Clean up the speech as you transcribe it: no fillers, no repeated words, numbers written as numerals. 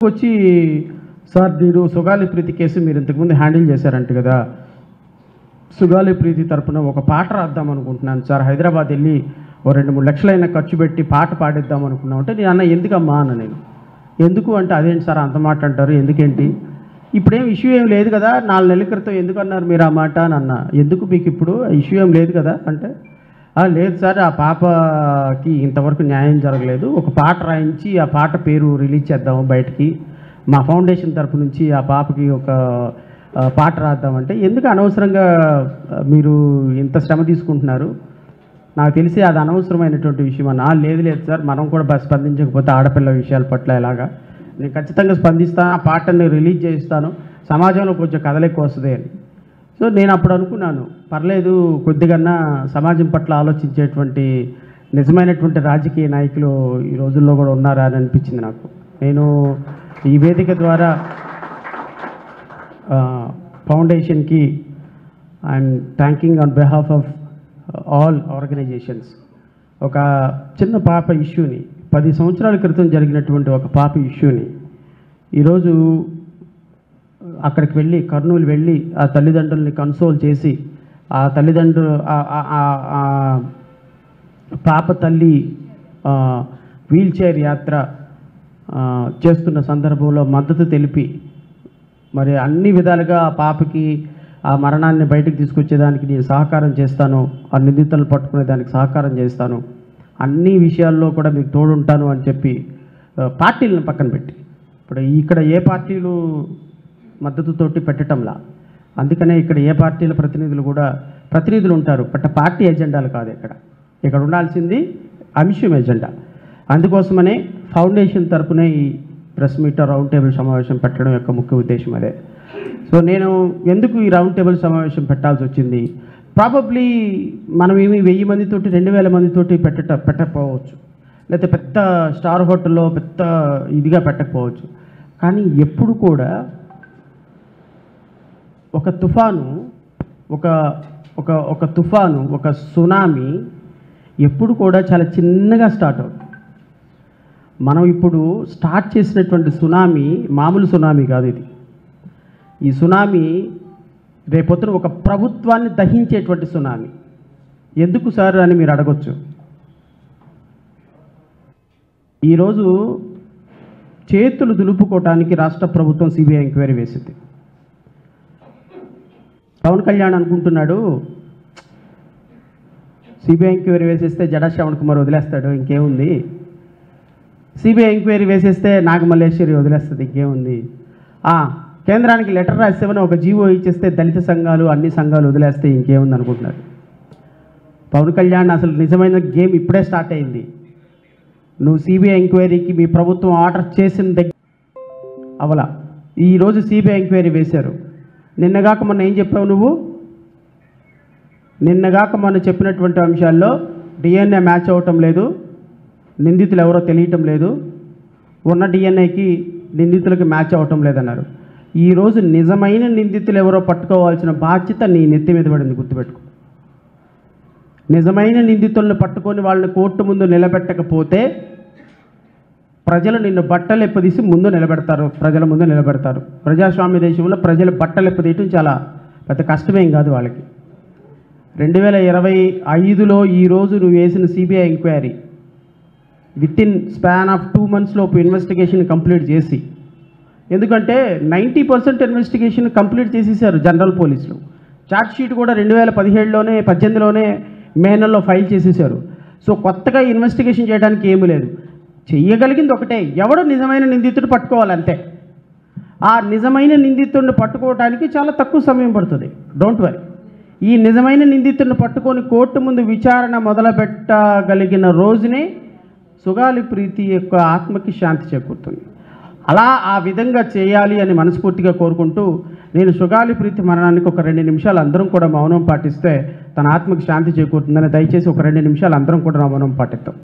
వచ్చి సార్ మీరు సుగాలి ప్రీతి కేసు మీరు ఇంతకుముందు హ్యాండిల్ చేశారంట కదా, సుగాలి ప్రీతి తరపున ఒక పాట రాద్దాం అనుకుంటున్నాను సార్, హైదరాబాద్ వెళ్ళి ఓ 2-3 లక్షలైనా ఖర్చు పెట్టి పాట పాడిద్దాం అనుకున్నాం అంటే నేను అన్న ఎందుకమ్మా అన్న, నేను ఎందుకు అంటే అదేంటి సార్ అంత మాట అంటారు, ఎందుకేంటి ఇప్పుడేం ఇష్యూ ఏం లేదు కదా, 4 నెలల క్రితం ఎందుకు అన్నారు మీరు ఆ మాట అని అన్న, ఎందుకు మీకు ఇప్పుడు ఇష్యూ ఏం లేదు కదా అంటే లేదు సార్ ఆ పాపకి ఇంతవరకు న్యాయం జరగలేదు, ఒక పాట రాయించి ఆ పాట పేరు రిలీజ్ చేద్దాము బయటికి, మా ఫౌండేషన్ తరపు నుంచి ఆ పాపకి ఒక పాట రాద్దామంటే ఎందుకు అనవసరంగా మీరు ఇంత శ్రమ తీసుకుంటున్నారు, నాకు తెలిసి అది అనవసరమైనటువంటి విషయం అన్న. లేదు లేదు సార్ మనం కూడా స్పందించకపోతే ఆడపిల్ల విషయాల పట్ల ఎలాగా, నేను ఖచ్చితంగా స్పందిస్తాను, ఆ పాటని రిలీజ్ చేయిస్తాను, సమాజంలో కొంచెం కదలిక వస్తుంది అని. సో నేను అప్పుడు అనుకున్నాను పర్లేదు కొద్దిగన్నా సమాజం పట్ల ఆలోచించేటువంటి నిజమైనటువంటి రాజకీయ నాయకులు ఈ రోజుల్లో కూడా ఉన్నారా అని అనిపించింది నాకు. నేను ఈ వేదిక ద్వారా ఫౌండేషన్కి I'm thanking on behalf of all organisations. ఒక చిన్న పాప ఇష్యూని 10 సంవత్సరాల క్రితం జరిగినటువంటి ఒక పాప ఇష్యూని ఈరోజు అక్కడికి వెళ్ళి కర్నూలు వెళ్ళి ఆ తల్లిదండ్రుల్ని కన్సోల్ చేసి ఆ తల్లిదండ్రులు పాప తల్లి వీల్చైర్ యాత్ర చేస్తున్న సందర్భంలో మద్దతు తెలిపి మరి అన్ని విధాలుగా ఆ పాపకి ఆ మరణాన్ని బయటకు తీసుకొచ్చేదానికి నేను సహకారం చేస్తాను, ఆ నిందితులను పట్టుకునేదానికి సహకారం చేస్తాను, అన్ని విషయాల్లో కూడా మీకు తోడుంటాను అని చెప్పి పార్టీలను పక్కన పెట్టి ఇప్పుడు ఇక్కడ ఏ పార్టీలు మద్దతుతోటి పెట్టడంలా, అందుకనే ఇక్కడ ఏ పార్టీల ప్రతినిధులు ఉంటారు, బట్ పార్టీ ఎజెండాలు కాదు, ఇక్కడ ఉండాల్సింది అంశం ఎజెండా. అందుకోసమనే ఫౌండేషన్ తరపునే ఈ ప్రెస్ మీట్ రౌండ్ టేబుల్ సమావేశం పెట్టడం యొక్క ముఖ్య ఉద్దేశం అదే. సో నేను ఎందుకు ఈ రౌండ్ టేబుల్ సమావేశం పెట్టాల్సి వచ్చింది, ప్రాబబ్లీ మనం ఏమి 1000 మందితోటి 2000 మందితోటి పెట్టకపోవచ్చు, లేకపోతే పెద్ద స్టార్ హోటల్లో పెద్ద ఇదిగా పెట్టకపోవచ్చు, కానీ ఎప్పుడు కూడా ఒక తుఫాను ఒక సునామీ ఎప్పుడు కూడా చాలా చిన్నగా స్టార్ట్ అవుతుంది. మనం ఇప్పుడు స్టార్ట్ చేసినటువంటి సునామీ మామూలు సునామీ కాదు ఇది. ఈ సునామీ రేపొద్దున ఒక ప్రభుత్వాన్ని దహించేటువంటి సునామీ. ఎందుకు సార్ అని మీరు అడగొచ్చు. ఈరోజు చేతులు దులుపుకోవటానికి రాష్ట్ర ప్రభుత్వం సిబిఐ ఎంక్వైరీ వేసింది. పవన్ కళ్యాణ్ అనుకుంటున్నాడు సిబిఐ ఎంక్వైరీ వేసేస్తే జడా శ్రవణ్ కుమార్ వదిలేస్తాడు, ఇంకేముంది, సిబిఐ ఎంక్వైరీ వేసేస్తే నాగమల్లేశ్వరి వదిలేస్తుంది, ఇంకేముంది, కేంద్రానికి లెటర్ రాసేవని ఒక జీవో ఇచ్చేస్తే దళిత సంఘాలు అన్ని సంఘాలు వదిలేస్తే ఇంకేముంది అనుకుంటున్నారు. పవన్ కళ్యాణ్ అసలు నిజమైన గేమ్ ఇప్పుడే స్టార్ట్ అయింది. నువ్వు సిబిఐ ఎంక్వైరీకి మీ ప్రభుత్వం ఆర్డర్ చేసిన దగ్గర అవలా ఈరోజు సిబిఐ ఎంక్వైరీ వేశారు. నిన్నగాక మొన్న ఏం చెప్పావు నువ్వు, నిన్నగాక మొన్న చెప్పినటువంటి అంశాల్లో డిఎన్ఏ మ్యాచ్ అవ్వటం లేదు, నిందితులు ఎవరో తెలియటం లేదు, ఉన్న డిఎన్ఏకి నిందితులకి మ్యాచ్ అవ్వటం లేదన్నారు. ఈరోజు నిజమైన నిందితులు ఎవరో పట్టుకోవాల్సిన బాధ్యత నీ నెత్తి మీద పడింది, గుర్తుపెట్టుకో. నిజమైన నిందితులను పట్టుకొని వాళ్ళని కోర్టు ముందు నిలబెట్టకపోతే ప్రజలు నిన్ను బట్టలెప్పదీసి ముందు నిలబెడతారు, ప్రజల ముందు నిలబెడతారు. ప్రజాస్వామ్య దేశంలో ప్రజలు బట్టలెప్పదీయటం చాలా పెద్ద కష్టమేం కాదు వాళ్ళకి. 2025లో ఈరోజు నువ్వు వేసిన CBI enquiry with in span of 2 months లోపు ఇన్వెస్టిగేషన్ కంప్లీట్ చేసి, ఎందుకంటే 90% ఇన్వెస్టిగేషన్ కంప్లీట్ చేసేసారు జనరల్ పోలీసులు. ఛార్జ్ షీట్ కూడా 2017లోనే 18లోనే మే నెలలో ఫైల్ చేసేసారు. సో కొత్తగా ఇన్వెస్టిగేషన్ చేయడానికి ఏమీ లేదు, చెయ్యగలిగింది ఒకటే, ఎవడో నిజమైన నిందితుడు పట్టుకోవాలంతే. ఆ నిజమైన నిందితుడిని పట్టుకోవడానికి చాలా తక్కువ సమయం పడుతుంది, డోంట్ వరీ. ఈ నిజమైన నిందితుడిని పట్టుకొని కోర్టు ముందు విచారణ మొదలుపెట్టగలిగిన రోజునే సుగాలి ప్రీతి యొక్క ఆత్మకి శాంతి చేకూరుతుంది. అలా ఆ విధంగా చేయాలి అని మనస్ఫూర్తిగా కోరుకుంటూ నేను సుగాలి ప్రీతి మరణానికి ఒక 2 నిమిషాలు అందరం కూడా మౌనం పాటిస్తే తన ఆత్మకి శాంతి చేకూరుతుందని దయచేసి ఒక 2 నిమిషాలు అందరం కూడా మౌనం పాటిస్తాం.